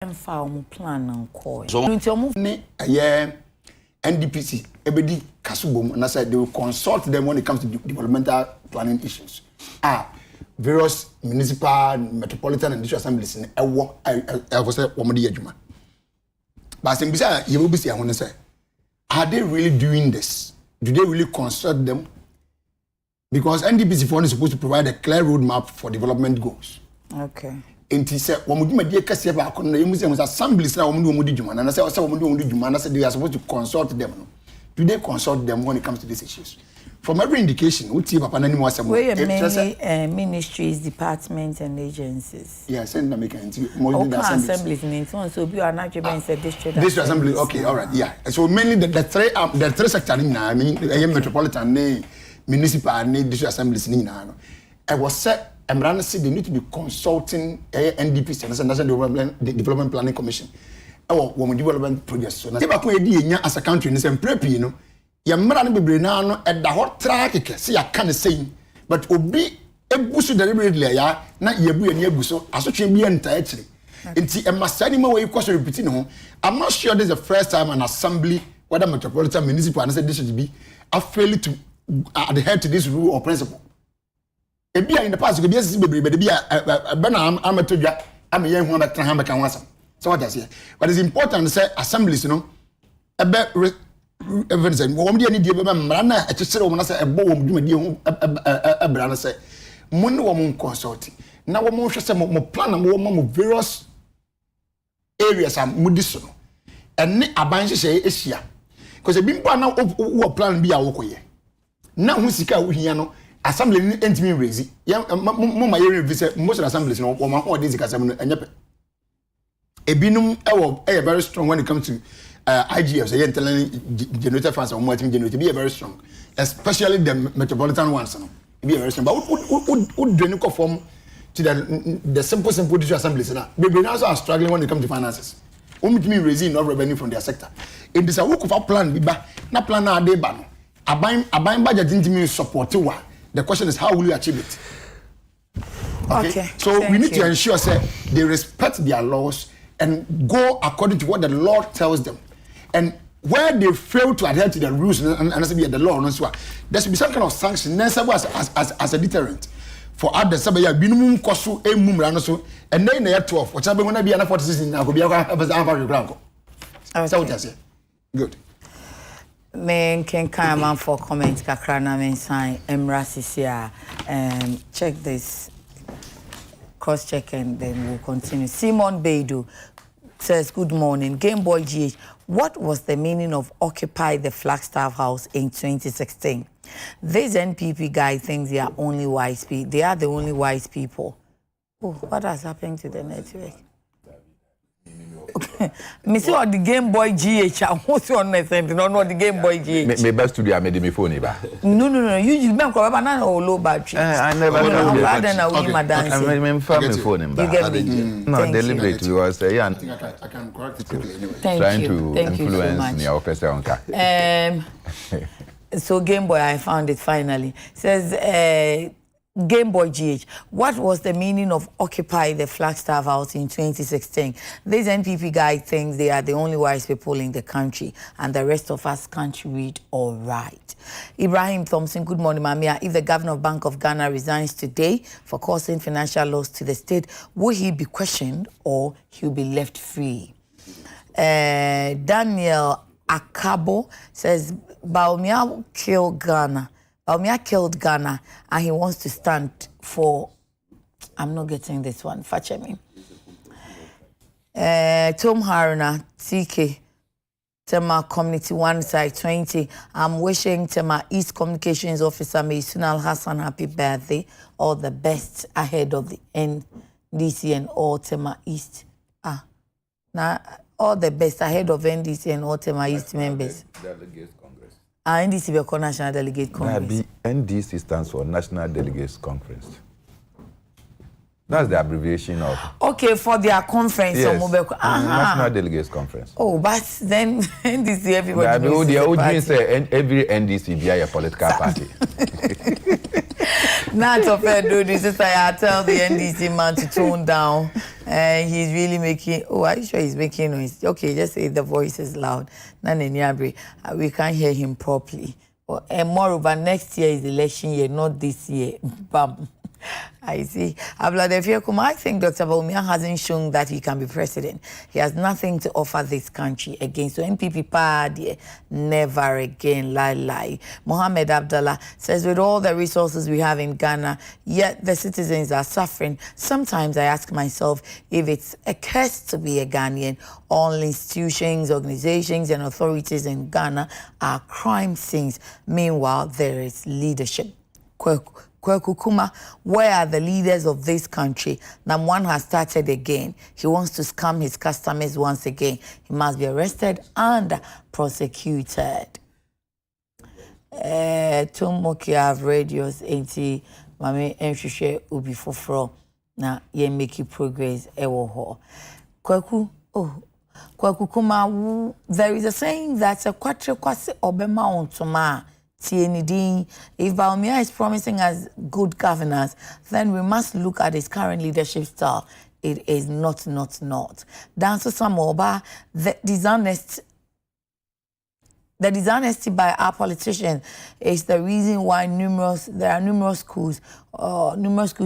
Farm plan and call. So NDPC, everybody Kasubom, and I said they will consult them when it comes to developmental planning issues. Various municipal, metropolitan, and district assemblies in I was a woman. But I you will be saying, I want to say, are they really doing this? Do they really consult them? Because NDPC fund is supposed to provide a clear roadmap for development goals. Okay. And he said, "When we do kase ba kono na museum assemblies na women do juma na say women do juma na say they are supposed to consult them. Do they consult them when it comes to these issues? From every indication, we see papa na ni mo asem. We mainly ministries, departments, and agencies. Yeah, send them making the assemblies in so be an argument said district assembly. Okay, all right, yeah. So mainly the three sectors I mean, metropolitan, municipal, district assemblies ni na no. I was set. Emrana said they need to be consulting NDPC, National Development Planning Commission. Our women development projects. So, na ba ko edi as a country, ne sem prepi no. Ya mrana bebre na no at the hot track say ya can say, but obi ebusu deliberately ya na yebu ya ebuso asotwe bi enta actually. Nti emasani ma we question repeating ho. I'm not sure this is the first time an assembly, whether metropolitan, municipal, and district be, are failing to adhere to this rule or principle. Ebia in the past could be a baby, but Benham Amatodja, I'm a young one that can have a canvas. So what I say. But it's important to say assemblies, you know, a bet evidence and won't be any deal Marana, a sister woman say a bomb, a brother say, Moon woman consulting. Now, one more more plan and more various areas are medicinal. And a bunch say is here. Because a bimpa now of plan be a walk. Now, who's the car we know. Assembly ain't me raising. Yeah, my area visit most assemblies no or my own days assembly and yep. A binum a very strong when it comes to IGFs, generator funds or multi generator be very strong, especially the metropolitan ones. Be very strong. But would drain form to the simple district assemblies now. Baby now are struggling when it comes to finances. Only me raising no revenue from their sector. It is a work of our plan, be back, not plan our day ban. A buying budget didn't mean support to what. The question is, how will you achieve it? Okay. So we need to ensure that they respect their laws and go according to what the law tells them. And where they fail to adhere to the rules and the law, there should be some kind of sanction as a deterrent for others. And then they have 12. Whatever going to be an 46 now, could be a good. Men can come for comments kakrana men sign Emrasisia check this cross check and then we'll continue. Simon Beidu says good morning. Game Boy GH, what was the meaning of occupy the Flagstaff House in 2016? These NPP guy thinks they are only wise people. They are the only wise people. Oh, what has happened to the network? Me see what the Game Boy GH. I want to understand. No, the Game Boy GH. Me best studio. I made me phone. No. You remember banana or low battery? I never know. I'm phone. You get me? No, deliberate. We was I can correct it quickly anyway. Trying to influence your person. So Game Boy, I found it finally. Says Game Boy GH, what was the meaning of occupy the Flagstaff House in 2016? This NPP guy thinks they are the only wise people in the country and the rest of us can't read or write. Ibrahim Thompson, good morning, Mamia. If the governor of Bank of Ghana resigns today for causing financial loss to the state, will he be questioned or he'll be left free? Daniel Akabo says, Baumia killed Ghana. Baumia killed Ghana and he wants to stand for, I'm not getting this one, fetch me. Tom Haruna, TK, Tema Community 1 Side 20. I'm wishing Tema East Communications Officer Sunal Hassan happy birthday. All the best ahead of the NDC and all Tema East. Now all the best ahead of NDC and all Tema East members. NDC will call National Delegate Congress. NDC stands for National Delegates Conference. That's the abbreviation of. Okay, for their conference. Yes. National Delegates Conference. Oh, but then NDC everybody knows the audience say every NDC be a political party. Not of fair do this is I tell the NDC man to tone down He's really making. Oh, are you sure he's making noise? Okay, just say the voice is loud. We can't hear him properly. And moreover, next year is election year, not this year. Bam. I see. I think Dr. Bawumia hasn't shown that he can be president. He has nothing to offer this country again. So MPP party, never again, lie. Mohammed Abdallah says, with all the resources we have in Ghana, yet the citizens are suffering. Sometimes I ask myself if it's a curse to be a Ghanaian. All institutions, organizations, and authorities in Ghana are crime scenes. Meanwhile, there is leadership. Kwekukuma, where are the leaders of this country? One has started again. He wants to scam his customers once again. He must be arrested and prosecuted. Tomoki have radios 80. Mami Nshishe ubi fofro na ye make progress ewo ho. Kwekukuma, there is a saying that a kwatre kwase obema ontoma. If Bawumia is promising us good governance, then we must look at his current leadership style. It is not. Danso Samoba, the dishonesty by our politicians is the reason why there are numerous coups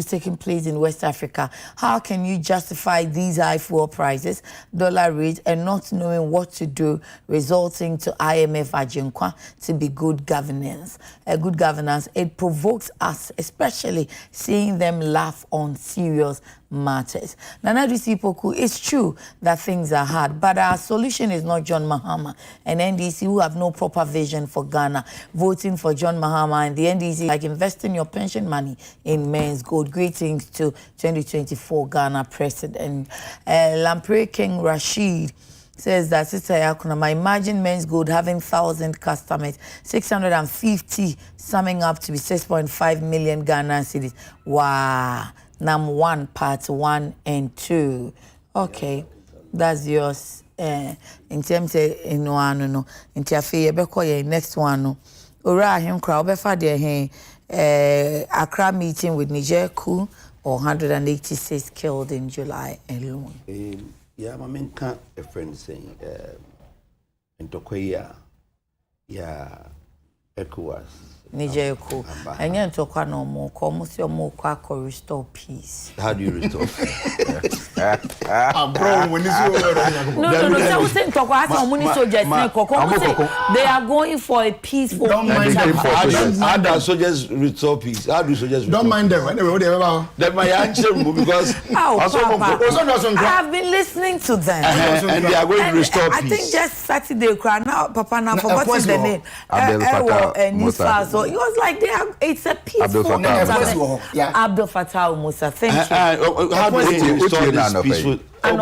taking place in West Africa. How can you justify these high fuel prices, dollar rates, and not knowing what to do, resulting to IMF Ajinkwa to be good governance? Good governance, it provokes us, especially seeing them laugh on serious matters. Nana Poku, it's true that things are hard, but our solution is not John Mahama and NDC, who have no proper vision for Ghana. Voting for John Mahama and the NDC, like investing your pension money in men's gold. Greetings to 2024 Ghana President. Lampre King Rashid says that Sister Yakunama, imagine men's gold having 1,000 customers, 650 summing up to be 6.5 million Ghana cedis. Wow. Number 1, part 1 and 2. Okay, that's yours. In terms of no. In Tiafe, next one. No. Ura him crowd befa de Accra meeting with Niger coup, or 186 killed in July alone. Yeah, my man can't a friend saying in Tokoya, yeah, ECOWAS. Niger coup. And you talk no more, come your more restore peace. How do you restore peace? Bro, when they are going for a peaceful. Don't mind them. How do soldiers restore peace? How do soldiers don't mind them. That my answer because I have been listening to them. And they are going to restore peace. I think just Saturday, now Papa now forgot the name. So it was like it's a peaceful. Abdel Fattah Musa. Thank you. How do you restore this peaceful? But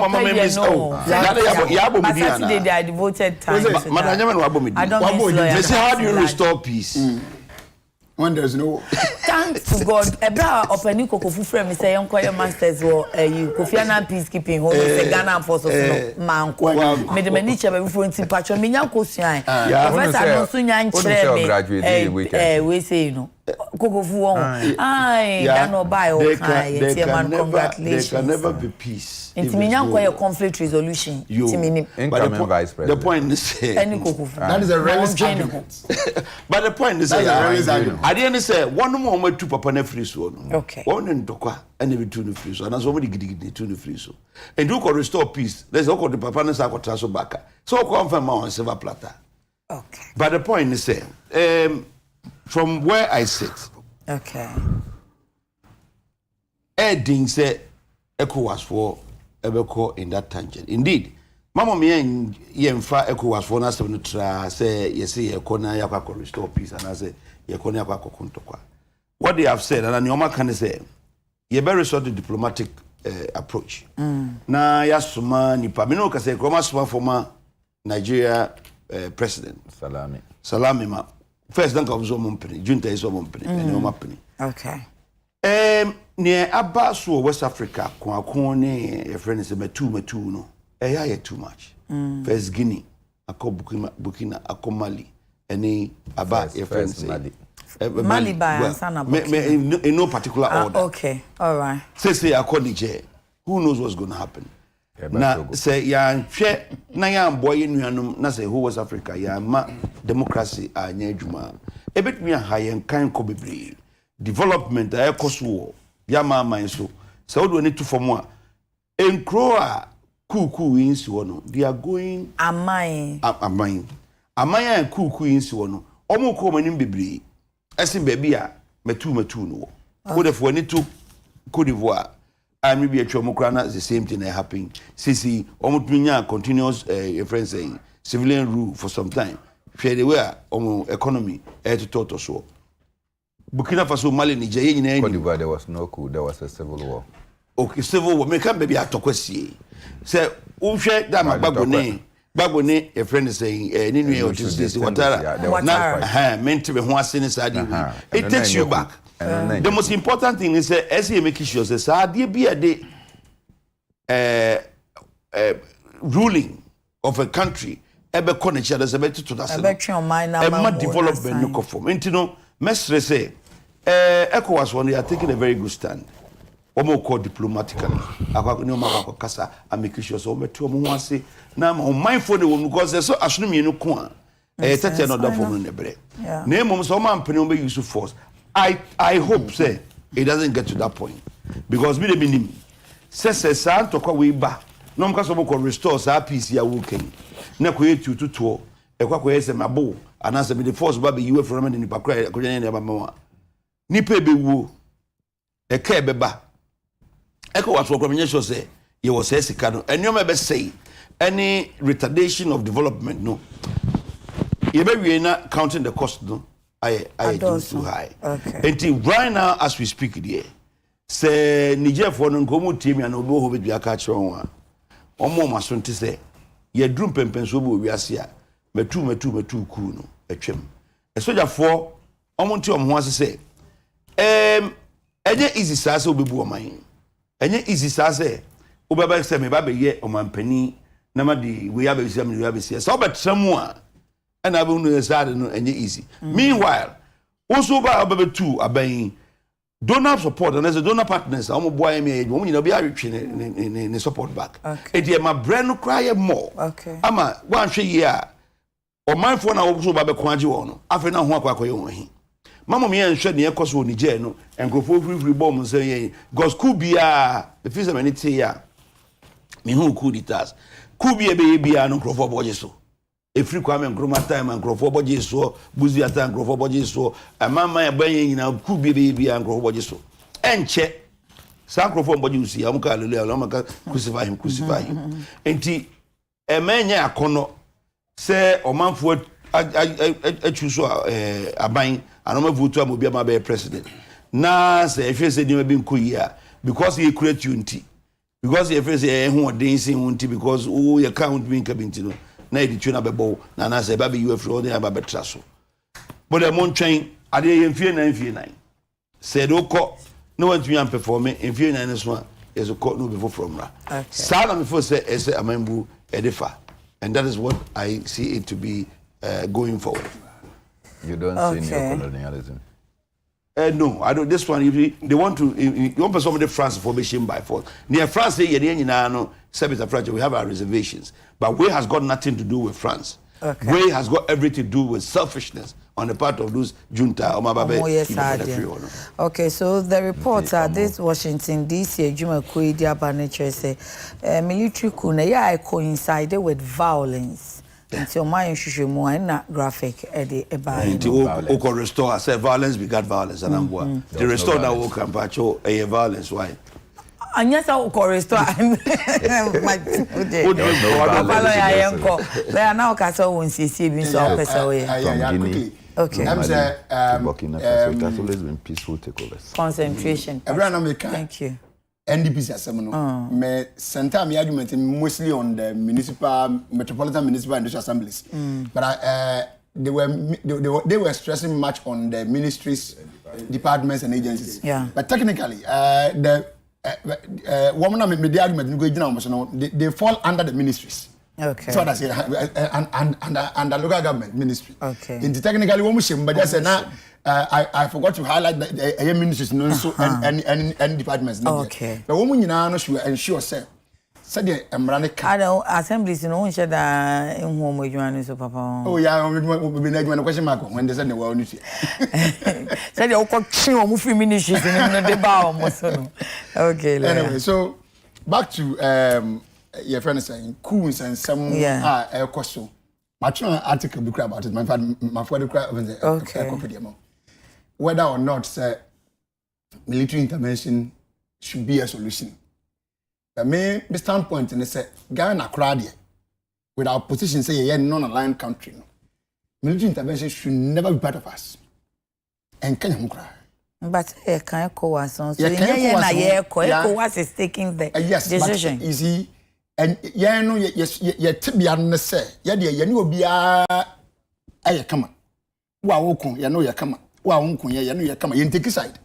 Saturday they are devoted time. I don't mean how do you restore peace? When there's no thanks to God. Ebra opening kokofu frame me say your masters wo Kofi Annan peacekeeping home say Ghana forces no manko. Me de mani chebe before nti patcho me nyan kosuan. Professor no so nyan kire me we say you know kokofu won. Ai that no buy o kai tie man congratulations. There can never be peace. Nti me nyan kwa conflict resolution. Incoming vice president. The point is that is a realist argument. But the point is I didn't say one more two papa na free so no. Okay. One ndokwa and be two no free so. And so many gidi two no free so. And do ko restore peace. Let's go the papa na sa ko traso back. So confirm on silver platter. Okay. But the point is from where I sit. Okay. Edding say ECOWAS for ebeko in that tangent. Indeed. Mama me yemfa ECOWAS for na se no tra say yesi ekona yakwa restore peace and I say yekona yakwa kokuntokwa. What they have said and Nyoma can say you better resort to diplomatic approach. Na yasuma nipa me no ka say Nkrumah suma former Nigeria president Salami ma first dank of zo mompeni junta is zo mompeni and Nyoma peni. Okay. Near Abaso West Africa, Kwakone, a friend is a metu no. Too much. First Guinea, Burkina, Mali, any about a friend say. Mali by in no particular order. Okay, all right. Say Niger. who knows what's going to happen? Na say ya hwe na ya boy nuanum na say who was Africa ya ma democracy anya adwuma ebetumi ahayen kan ko bebre development ay koso ya ma man so so do ni to form a enkro a kuku insi wono they are going amai a kuku insi wono omo ko manim bebre esin baby a metu no wo de fo ni to Cote d'Ivoire and maybe a Chomokrana the same thing that happened. Sisi, Omutunya continuous friends saying civilian rule for some time. Share the way economy to total so. Burkina Faso, Mali, Nigeria, Cote d'Ivoire, there was no coup, there was a civil war. Okay, civil war. Make baby a tokwesi. Say, share that my Bagone, a friend is saying, Ninu or this Watara, meant to be one since it takes you back. The most important thing is as you make sure that there be a day ruling of a country ebe connection that's about to that development no conform and you know mestre say ECOWAS one they are taking a very good stand omo call diplomatically akwa no makwa kasa and make sure so meto omo ho ase na ma mindful because so asunu no ko a tete no da form no nebre na emom so man pene omo use force I hope say it doesn't get to that point because we the minim say san to kwa we ba no mka so ko restore sa peace ya woken na ko yetu tuto e kwa yese mabo anasa be the force ba be you from ni pakra ko nya ne ba ma nipa be wu e ka be ba e ko waso ko menye so say ye was say sika no eniom be say any retardation of development no ye be we na counting the cost no I too high. Okay. Until right now, as we speak here, say Niger for no komu team and obo hobe bia ka kire won a. Omo masonte say ye drum pempen so bo wiase a metu ku no atwam. E soja for omo nti omo ho ase say enye easy sa say obebu oman. Enye easy sa say obeba say me ba be ye omanpani na ma di we ya be say me ya be say so betremu a and I will know and easy. Meanwhile, also by two abayin donor support and as a donor partners, I'm a boy me woman be in support back. And yeah, my brain no cry more. Okay. Ama one year or my phone also by Kwanji on. After now, one Mamma me and shed near Cosmo Nigeno and go for free bomb say, Gos Kubia, the fisherman many say, me who could it as Kubia baby and no for Bojeso. Efri Kwame Nkrumah time and Nkrofo Boje so Buzi ata Nkrofo Boje so amama ya banye nyina ku bi and Nkrofo Boje so enche sa Nkrofo Boje usi amka hallelujah amka crucify him enti emenya akono se omanfo achuso aban anoma vote am obi ama be president na se efie se ni be nkoyi a because he create unity because he efie se ehun odensin unity because o ye count me kabinti no na edituna bebo na na say ba be you afro dey ba betra so but the mon twen ade ye mfie 9 say do ko no want to perform mfie 9 so is a court no before from ra sa na me for say amambu edifa and that is what I see it to be going forward. You don't see neocolonialism? No, I don't. This one, if they want to, you want somebody France formation by force. Near France, we have our reservations, but we has got nothing to do with France. Okay. We has got everything to do with selfishness on the part of those junta. Okay, so the reports are this Washington D.C. Juma Kuidia Banature say military coup na coincided with violence. Until my issue more not graphic Eddie Oko restore say violence begat violence and the restore that will come back a violence why and yes I will restore my they are now castle won't see so okay I'm say it has always been peaceful takeovers. Concentration. Thank you. NDPC assembly me center my argument mostly on the metropolitan municipal industrial assemblies, but they were stressing much on the ministries, departments and agencies. Yeah. But technically, the woman made the argument they fall under the ministries. Okay. So what I say, and the local government ministry. Okay. In the technically, one machine, but just now, I forgot to highlight the ministries, no, so and departments. Okay. The woman in our should ensure, sir. Said the American. I don't assemblies in one shed in home with you, so papa. Oh, yeah, we'll be making a question mark when they send the world. Said you got two movie ministries in the bar. Okay. Anyway, so back to your friend is saying coups and some air costume. My article be about it. My father okay. Whether or not military intervention should be a solution. The main standpoint in say Ghana crowd with our position say a non-aligned country. No. Military intervention should never be part of us. And can you cry? But can ECOWAS so ECOWAS is taking the decision. But you see, and yeah, no, Tibian say, you know, be a come. Wow, you know, you come. Wow, you know, you come. You take a side.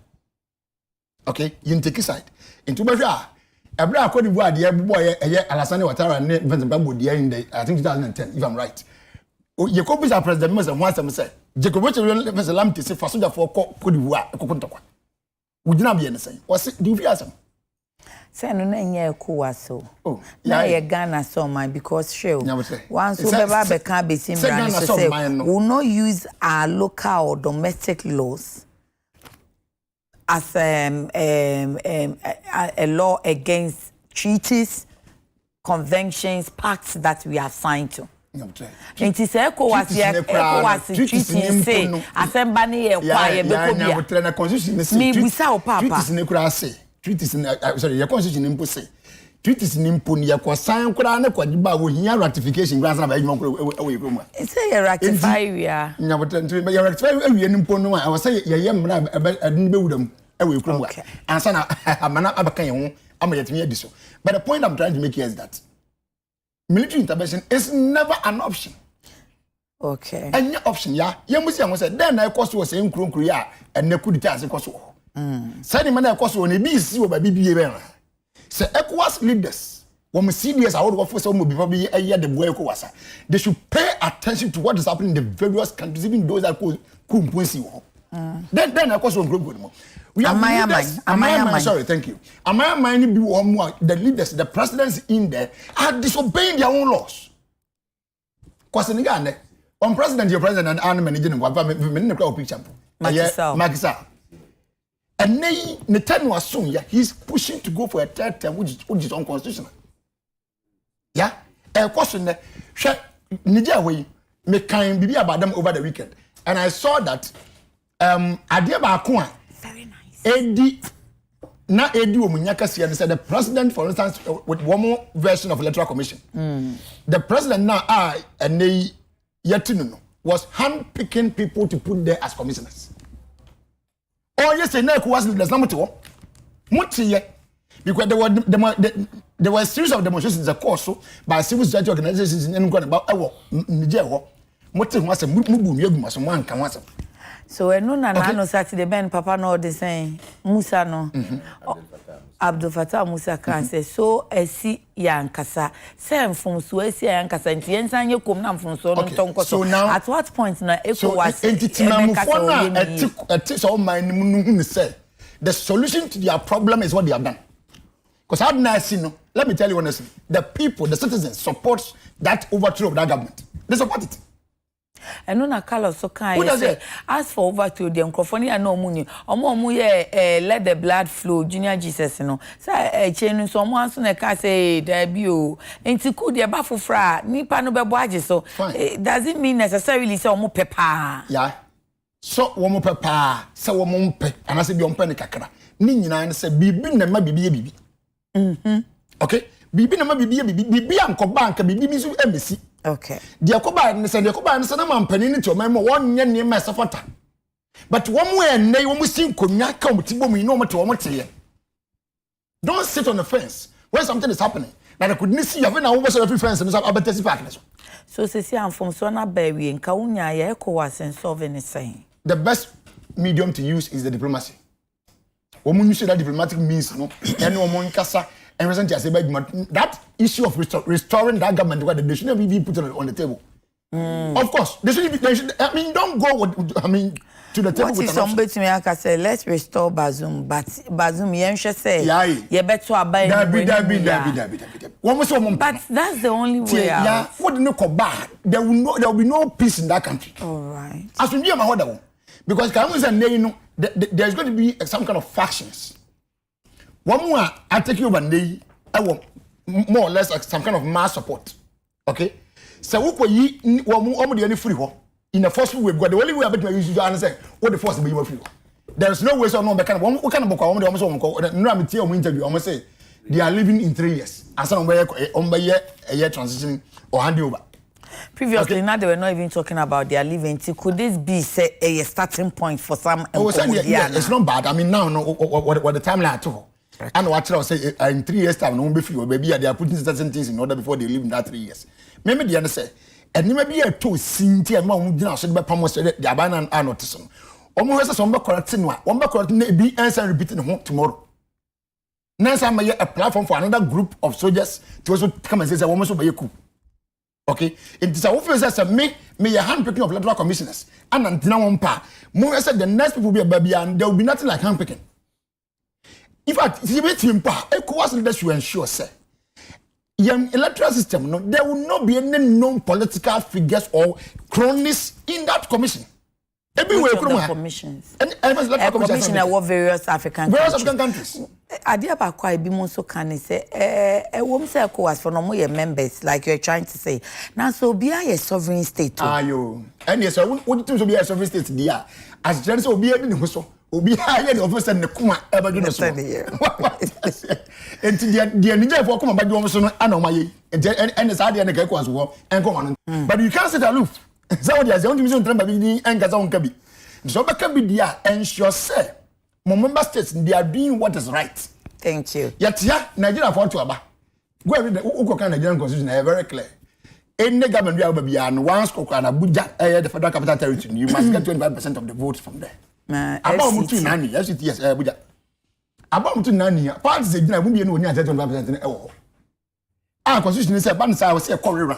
Okay, you take a side. Into Baja. Ebra Cote d'Ivoire, the boy, Alassane Ouattara, and Vincent in the, I think 2010, if I'm right. You copies are president, Mr. Once I'm said, Jacob was a lamb to say for soldier for Cote d'Ivoire, a cocoa. Would not be anything. What's it? Do you ask him? Say no name so. Oh, now you Ghana so my because show. Once we have can't be seen will not use our local or domestic laws as a law against treaties, conventions, pacts that we have signed to. It is ECOWAS treaty say assembly quiet me without papa. Treaties sorry, your constitution impo say. Treaties impo ni yakwa sign kura na kwadiba wo hia ratification grants na ba edwuma kura e kura. Say you ratify we are. Nya but you ratify we impo no I was say ye mra adin be wudam e kura. Ansa na amana abaka ye ho amayetimi ediso. But the point I'm trying to make here is that military intervention is never an option. Okay. Any option ya. Ye musi am say then na cost was say nkuru ya and na coup d'etat say cost. Sani mana ekoso on ebi si wo ba bibie be ra. Se ECOWAS leaders, when we see this, I would offer some will be probably a year the boy ECOWAS. They should pay attention to what is happening in the various countries, even those that could Then of course we go. We have sorry, thank you. Am be one more the leaders, the presidents in there are disobeying their own laws. Because in Ghana, on president, your president and managing picture. Makisa. And the time was soon, he's pushing to go for a third term, which is unconstitutional. Yeah? A question that Nigeria way me kind be about them over the weekend. And I saw that Adiaba Akua very nice. Edi Omunyaka said the president, for instance, with one more version of electoral commission. The president now and they yet to know was handpicking people to put there as commissioners. Oh yes, they was there's number two. Because there were a series of demonstrations, of course, by civil society organizations in about Nigeria. So I know Saturday Ben Papa no the same Musa no Abdul Fattah Musa can say so esi yankasa say from so esi yankasa nti yensan ye kom na from so no tonko so at what point na ECOWAS so man say the solution to their problem is what they have done. Because how nice, let me tell you honestly, the people, the citizens support that overthrow of that government. They support it. And no na color so kind say as for overthrow the microphone and no money omo let the blood flow junior Jesus no say chenu so omo anso na ka say there be o enti ku de ba fofra nipa no bebo age so does it mean necessarily say omo pepa yeah so omo pepa say omo mpe anase bi ompe ne kakra ni nyina ne say bibi na ma bibi okay bibi na ma bibi anko bank bibi bi so emesi. Okay. The Yakoba and the man penny to my 1 year near my supporter. But one way and they almost seem could not come to me no matter what to don't sit on the fence when something is happening. That I couldn't see you over every fence and some other partners. So say I'm from Sona Berry and Kaunya ECOWAS and solving the same. The best medium to use is the diplomacy. Woman you say that diplomatic means no and woman casa and recently I say that issue of restoring that government, where they shouldn't be put on the table. Of course, they should. I mean, don't go with. I mean, to the table. What if somebody to me I say, let's restore Bazoum, but Bazoum, you should say, you better abide. But that's the only way out. Yeah, what do you call bad? There will be no peace in that country. All right. As we do, my because there's going to be some kind of factions. One more, I take you one day. I want more or less like some kind of mass support. Okay. So we free in the first way because the only way I bet you use answer what the first be free. There is no way so no what kind of book almost no I'm tell interview almost say they are living in 3 years as on a year transitioning or hand over. Previously, now they were not even talking about their living. Could this be say a starting point for some? It's not bad. I mean now what the timeline to. And what I say in 3 years time no be free baby they are putting certain things in order before they live in that 3 years. Maybe the other say and maybe a to sinti and mom did not say pamos the abandon and notice. Almost as some correcting one correcting be answer repeating home tomorrow. Next time a platform for another group of soldiers to also come and say almost obey a coup. Okay, it is a officer me a handpicking of electoral commissioners and until one pa. More said the next people will be a baby and there will be nothing like handpicking. In fact, if you ECOWAS leaders should ensure, sir, young electoral system, no, there will not be any known political figures or cronies in that commission. Everywhere, commissions. A commission of various African countries. Adiaba kwa Ibimo so can say, woman say ECOWAS for no more members, like you're trying to say. Now, so be a sovereign state. You. And yes, I want to be a sovereign state, dear. As Johnson will be able to so. Obi hire the officer in the Kuma ever do so. And the Niger for come back to so anomaly and the Saudi and the Gekwas war and come on. But you can't sit aloof. Saudi has the only mission to be and Gazon Kabi. So back can be there and sure say, member states they are doing what is right. Thank you. Yet, Nigeria for to aba. Go every the Uko Nigerian constitution are very clear. Any government will be and once Kokana Abuja, the federal capital territory, you must get 25% of the votes from there. About mutu nani, yes, Abuja. About mutu nani, parts they didn't be no near 25%. Our constitution is a balance. I was say a corner.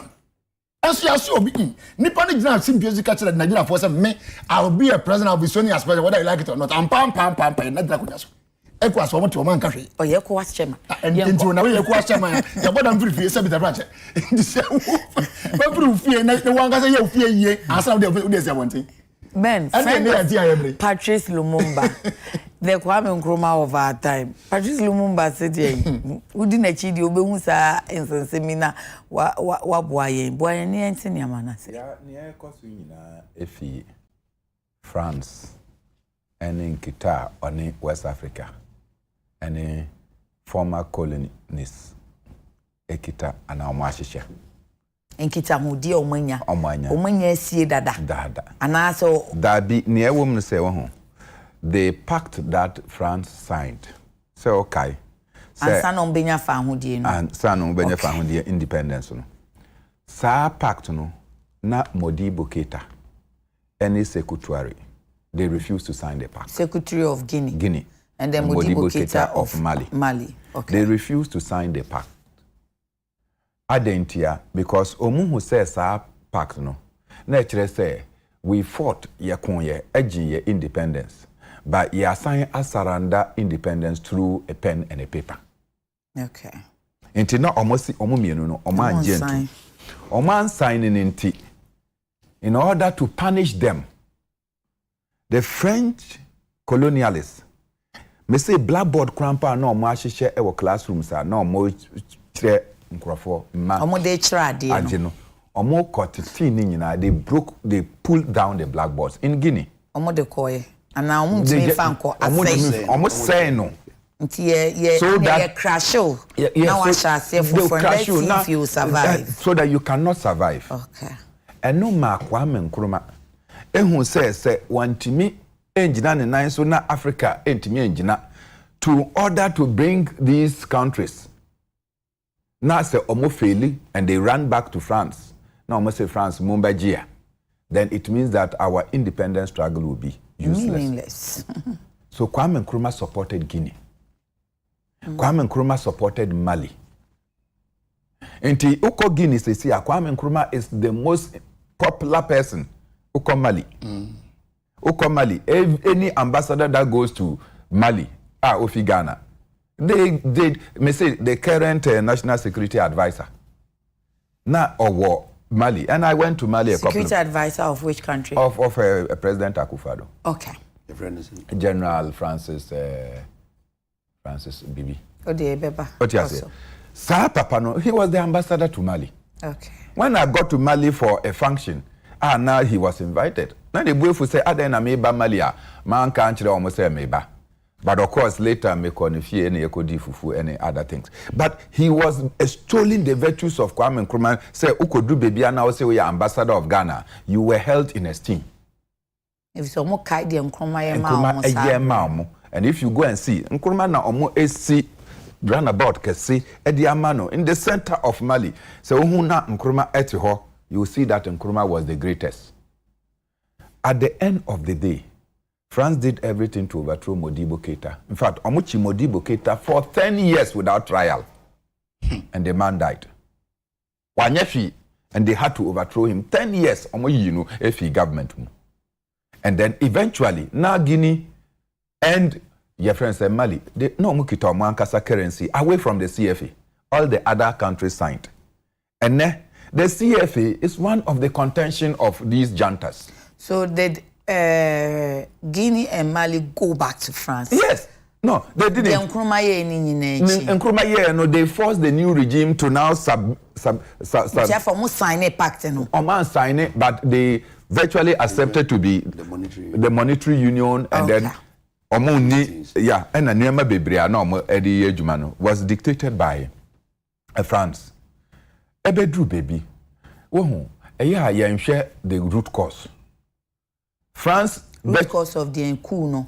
As you are so big, Nippon is not simple culture that Nigeria for some me. I will be a president. I'll be Sony as president, whether you like it or not. I'm pam, and not Dracunas. ECOWAS for what to a man country. Oh, ECOWAS chairman. And into now, ECOWAS chairman. Your bottom free for the branch. But proof fear, the one guy you fear ye, as some of the one thing. Men, Patrice Lumumba, the Kwame Nkrumah of our time. Patrice Lumumba said, "We didn't achieve the Obemusa and Semina. What boy, near Yamana? Near Coswina, Efi, France, and in Qatar, or in West Africa, and in former colonialists, Ekita and Amashisha. In Kitamudi Omanya see dada. And also that be near woman say, the pact that France signed. So, okay. And San Benya Famudi and San Benya Famudi independence. Sa pact no, na Modibo Keita, any secretary. They refused to sign the pact. Secretary of Guinea. Guinea. And then Modibo Keita of Mali. Mali. Okay. They refused to sign the pact. Adentia, because Omu who says our pact no. Nature say we fought Yakunye, edging your independence, but ye assign a surrender independence through a pen and a paper. Okay. Inti na almost no oman gentle. Oman signing inti in order to punish them. The French colonialists may say blackboard cramper no more share our classrooms are no more Nkrofo ma omo de trade no omo kotiti ni nyina they pulled down the blackboards in Guinea omo de koye and now omo timi fanko asay omo say no nti ye crash now I shall say for let's see if you survive so that you cannot survive. Okay. And no ma Kwame Nkrumah ehun say wantimi engina ne nan so na Africa entimi engina to order to bring these countries. Now say omo faili and they ran back to France. Now omo say France Mumbajia. Then it means that our independence struggle will be useless. Meaningless. So Kwame Nkrumah supported Guinea. Kwame Nkrumah supported Mali. Inti uko Guinea says Kwame Nkrumah is the most popular person. Uko Mali. Uko Mali. Any ambassador that goes to Mali, Ofi Ghana, they may say the current national security advisor. Now or Mali, and I went to Mali. Security advisor of which country? Of President Akufo-Addo. Okay. General Francis Bibi. Sir Papa, no, he was the ambassador to Mali. Okay. When I got to Mali for a function, now he was invited. Now the boy say, "Adena meba Mali, man can't almost say meba." But of course, later me konifie any ekodi fufu any other things. But he was extolling the virtues of Kwame Nkrumah. Say, "Ukodu baby, now say we are ambassador of Ghana. You were held in esteem." If so mo kai de Nkrumah and if you go and see Nkrumah na omo esi runabout kese ediamano in the center of Mali. So na Nkrumah etiho, you will see that Nkrumah was the greatest. At the end of the day, France did everything to overthrow Modibo Keita. In fact, Omuchi Modibo Keita for 10 years without trial. And the man died. Wanyefi, and they had to overthrow him 10 years, Efi government. And then eventually, now Guinea and your friends in Mali, they no mukita Mwankasa currency away from the CFA. All the other countries signed. And the CFA is one of the contention of these juntas. So did Guinea and Mali go back to France? Yes. No, they didn't. Nkrumah, no, they forced the new regime to now sign a pact. Sign it, but they virtually accepted to be the monetary union, and then yeah, and Nyema Bebria no Eddie Ejumano was dictated by France. Ebedru baby. Share the root cause. France because of the coup no.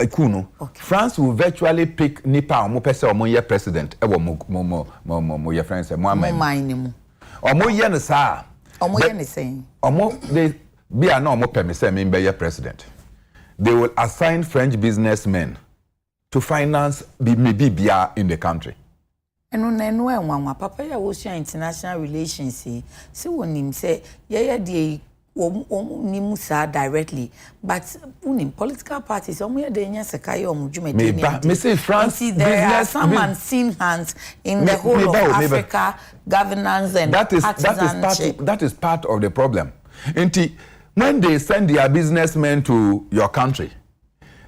Okay. France will virtually pick Nipa omo pese omo ye president e wo mo ye friends mo amani. Omo ye ne sa. Omo ye ne saying. Omo they be na omo permise me be ye president. They will assign French businessmen to finance bia in the country. And when papa ya wo international relations say wonim say ye dey nimusa directly, but political parties me say France there are some unseen hands in the whole of Africa governance and that is part of the problem. When they send their businessmen to your country,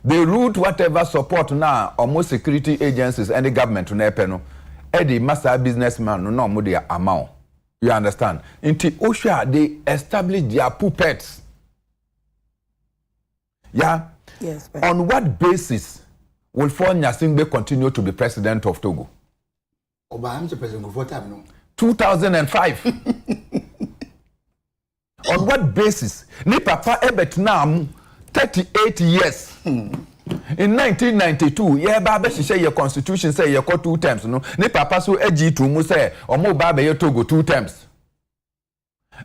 they route whatever support now almost security agencies and the government to nepeno the master businessman no more their amount. You understand? Into Osha, they establish their puppets. Yeah? Yes. But on what basis will Faure Gnassingbé continue to be president of Togo? I'm the president of 2005. On what basis? Ni papa ebet nam 38 years. In 1992, yeah, Baba say your constitution say you got 2 terms, no. Ni papa so eji to mu say omo Baba ye Togo 2 terms.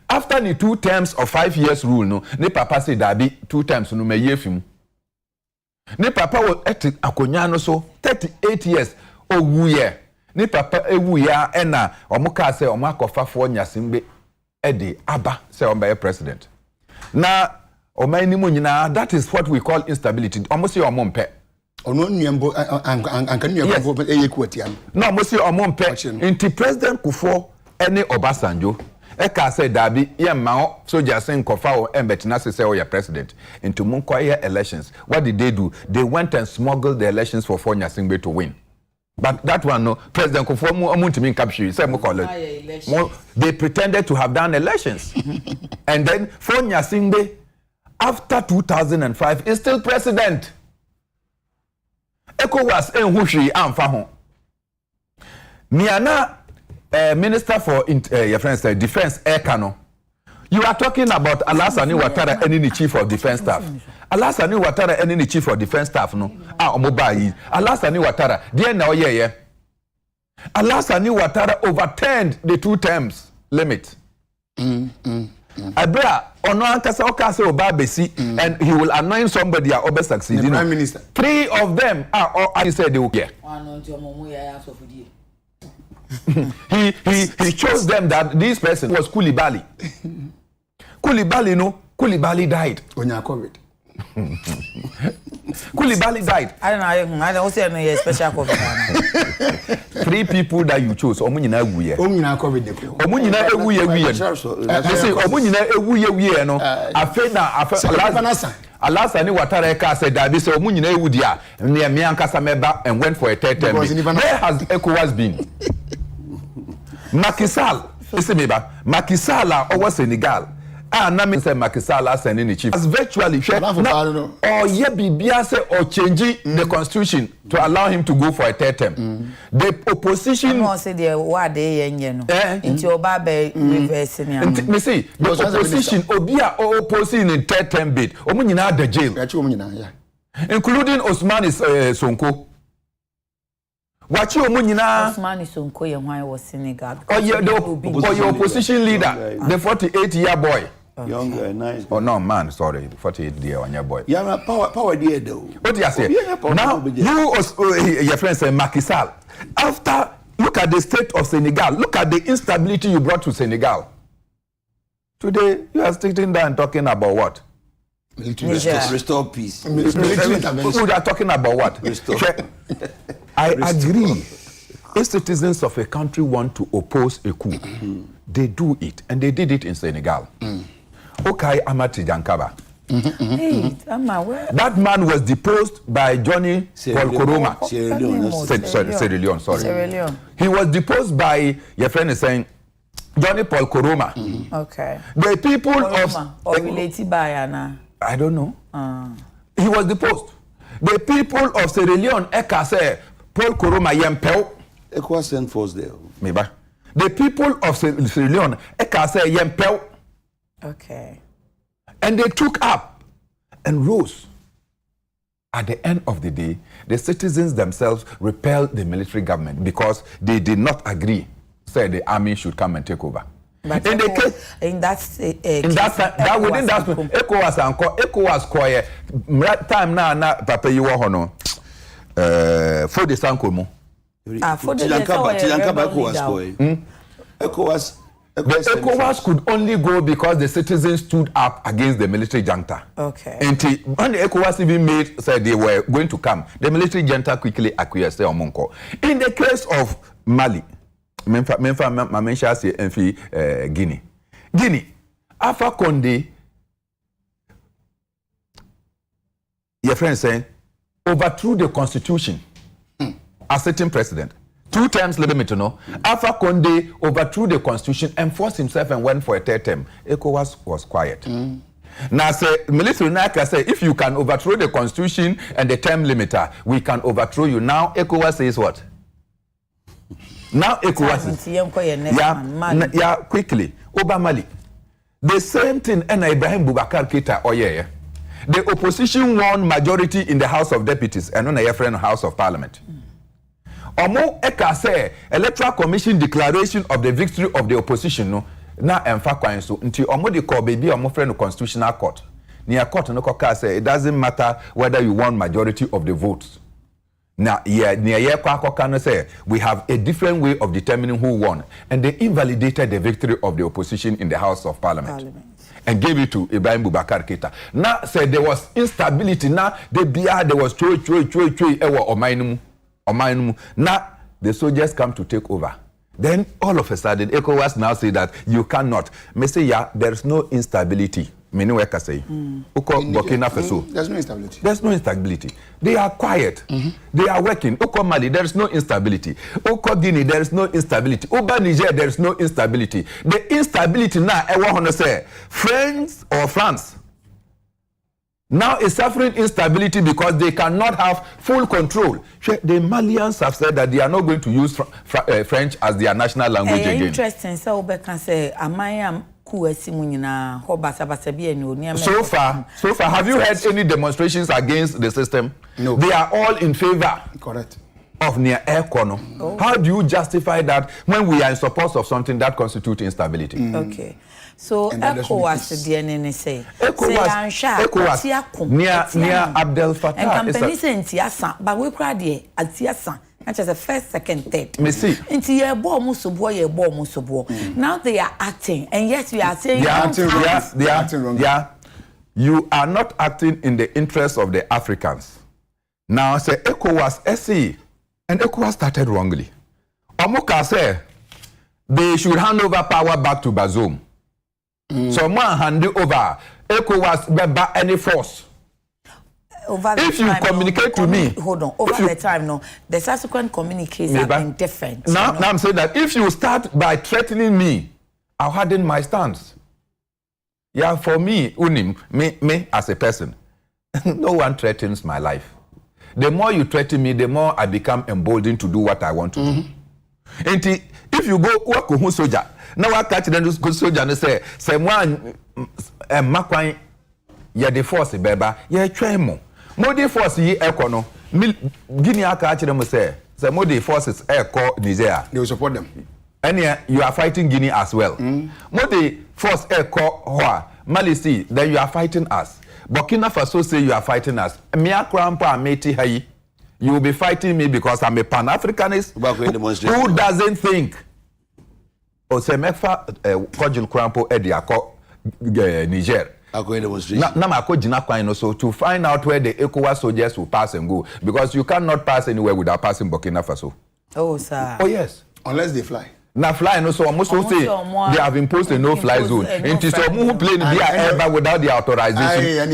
After the 2 terms of 5 years rule, no, ni papa say that be 2 terms no me yefim. Ni papa was at akonya no so 38 years owu ye. Ni papa ewu ya ena omo ka say omo akofa Faure Gnassingbé edi aba say omo be president. Na that is what we call instability. Almost your mom pet. No, almost your mom pet. Into President Kufuor, any Obasanjo, Eka said, Dabi, Yamao, soldiers saying Kofao, and Betinasi say, oh, your president. Into Munkwaya elections. What did they do? They went and smuggled the elections for Faure Gnassingbé to win. But that one, no, President Kufuor, they pretended to have done elections. And then Faure Gnassingbé, after 2005, is still president. ECOWAS enhushi amfa ho. Miana Minister for your friends Defense Ekano. You are talking about Alassane Ouattara any chief of defense staff. Alassane Ouattara any chief of defense staff no. Omobayi. Alassane Ouattara there now yeah. Alassane Ouattara overturned the 2 terms limit. Abra Ono ankasa okase obabesi and he will anoint somebody that will succeed. The Prime Minister. 3 of them are all I said they will care. He chose them that this person was Koulibaly. Koulibaly died. When you COVID. Koulibaly died. I don't say no special COVID. 3 people that you chose. Omunyina ewuye. Omunyina COVID. Omunyina ewuye. Say omunyina ewuye no. Alasa ni watara ka said that this omunyina ewudia. Near me ankasa meba and went for a third term. Where has ECOWAS been? Macky Sall. Listen me ba. Macky Sall over Senegal. Na me say Macky Sall sending the chief as virtually or ye bibia say or changing the constitution to allow him to go for a third term. The opposition no say the what they no into oba be reverse me see the opposition obia or opposing in third term bid omo nyina the jail including Osman Sonko. Wachi omo nyina Osman Sonko ye hwan was Senegal. Oh yeah, the opposition leader, the 48-year boy. Young, nice. Oh no, man, sorry, 48-year on your boy. Yeah, power there though. What do you say? Now, your friend said Macky Sall. After, look at the state of Senegal. Look at the instability you brought to Senegal. Today, you are sitting there and talking about what? Restore peace. We are talking about what? I agree. If citizens of a country want to oppose a coup, they do it, and they did it in Senegal. Okay, Amati Jankaba. That man was deposed by Johnny Paul Nkrumah. Sierra Leone, sorry. Sierra Leone. He was deposed by, your friend is saying, Johnny Paul Nkrumah. Okay. The people Nkrumah, or related by Anna? I don't know. He was deposed. The people of Sierra Leone, Eka say, Paul Nkrumah yempel. ECOWAS sent force there. Maybe. The people of Sierra Leone, Eka say yempel. Okay. And they took up and rose. At the end of the day, the citizens themselves repelled the military government because they did not agree. Said the army should come and take over. But in the case, in that within that ECOWAS and ECOWAS time na papa you hono for the sankomo. For the ECOWAS could only go because the citizens stood up against the military junta. Okay. And when the ECOWAS even said they were going to come, the military junta quickly acquiesced on Monko. In the case of Mali, Guinea, Alpha Condé, your friend saying, overthrew the constitution as sitting president. 2 times limit, Alpha Condé overthrew the constitution and forced himself and went for a third term. ECOWAS was quiet. Now, say, military Naka say, if you can overthrow the constitution and the term limiter, we can overthrow you. Now, ECOWAS says what? Now, ECOWAS. Yeah, quickly. Mali. The same thing, and Ibrahim Boubacar Keita, the opposition won majority in the House of Deputies and on a friend House of Parliament. Omo Eka say Electoral Commission declaration of the victory of the opposition no na emfa kwan so nti omo de call baby omo friend constitutional court. Near court no koka say it doesn't matter whether you won majority of the votes. Now near kwa no say we have a different way of determining who won, and they invalidated the victory of the opposition in the House of Parliament. And gave it to Ibrahim Boubacar Keita. Now said there was instability. Now there was now the soldiers come to take over. Then all of a sudden, ECOWAS now say that you cannot. Me say there's no instability. Many workers say. Burkina Faso. There's no instability. There's no instability. They are quiet. They are working. Mali, there's no instability. Guinea, there's no instability. Niger, there's no instability. The instability now, I want to say, France now is suffering instability because they cannot have full control. The Malians have said that they are not going to use French as their national language again. Interesting. So we can say, so far, have you heard any demonstrations against the system? No. They are all in favor. Correct. of near air corner. How do you justify that when we are in support of something that constitutes instability? Okay. So ECOWAS the DNA say ECOWAS near Abdel Fattah. And company say ntiasa, but we cry there atiasa. That's the first, second, third. Me see. Now they are acting, and yes, we are saying they are acting wrong. Yeah. You are not acting in the interest of the Africans. Now say ECOWAS SE, and ECOWAS started wrongly. Omuka say they should hand over power back to Bazoum. So man hand it over. ECOWAS by any force. If you communicate to me, hold on. Over the time, no, the subsequent communiques have been different. Now I'm saying that if you start by threatening me, I'll harden my stance. Yeah, for me, me as a person, no one threatens my life. The more you threaten me, the more I become emboldened to do what I want to do. And if you go work with soldier, now I catch them go soldier and say one makwan ya the force beba ya twemo. Modi force yi ekono. Guinea catch them say Modi forces eko Niger. They will support them. And you are fighting Guinea as well. Modi force eko hoa Mali see then you are fighting us. Burkina Faso say you are fighting us. Mia Krampa Meti Hayi. You will be fighting me because I'm a Pan-Africanist who doesn't think. Osemefa Kojul Krampo Ediako Niger. So to find out where the ECOWAS soldiers will pass and go, because you cannot pass anywhere without passing Burkina Faso. Oh, sir. Oh, yes. Unless they fly. Now fly no so almost say they have imposed a no-fly zone. And to some who plane via air without the authorization.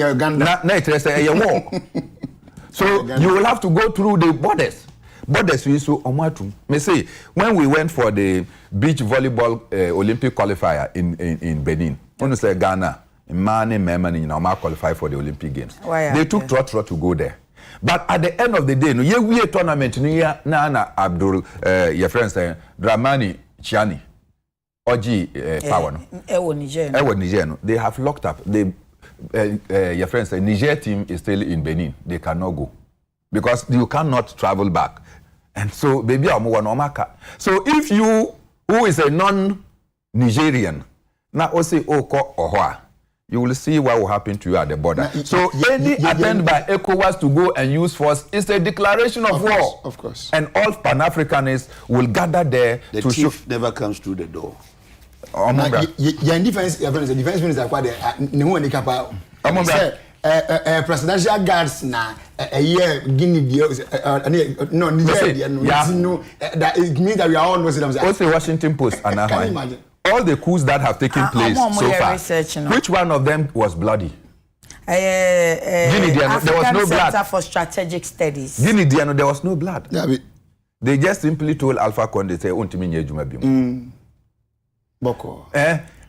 So you will have to go through the borders. Borders we so omatu. Me say when we went for the beach volleyball Olympic qualifier in Benin, when say Ghana, Mane Memani in qualify for the Olympic Games. They took trot to go there. But at the end of the day, no we a tournament no na Abdul your friend say Dramani Chiani Oji power no. Niger no. They have locked up. They your friends say Niger team is still in Benin. They cannot go because you cannot travel back. And so baby so if you who is a non-Nigerian now say ohwa, you will see what will happen to you at the border. So any attempt by ECOWAS to go and use force is a declaration of war. Of course. And all Pan-Africanists will gather there the to show. thief never comes through the door. Defense minister quite presidential guards na a year Guinea no Nigeria no that it means that we are all Muslims. Also Washington Post and can you imagine? All the coups that have taken place so far, which one of them was bloody? Guinea, there was no blood. Center for Strategic Studies. Guinea, there was no blood. Yeah, they just simply told Alpha Conde say, "Ontimi nyejuma bimu." Boko.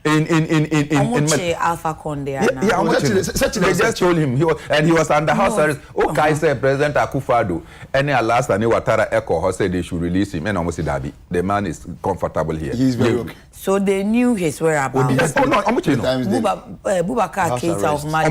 In Alpha Conde. They just told him he was under house arrest. Okay, said President Akufo-Addo, any last and Ouattara Echo said they should release him. And almost Dabi, the man is comfortable here. He's very okay. So they knew his whereabouts. Oh no, Boubacar Keita of Mali.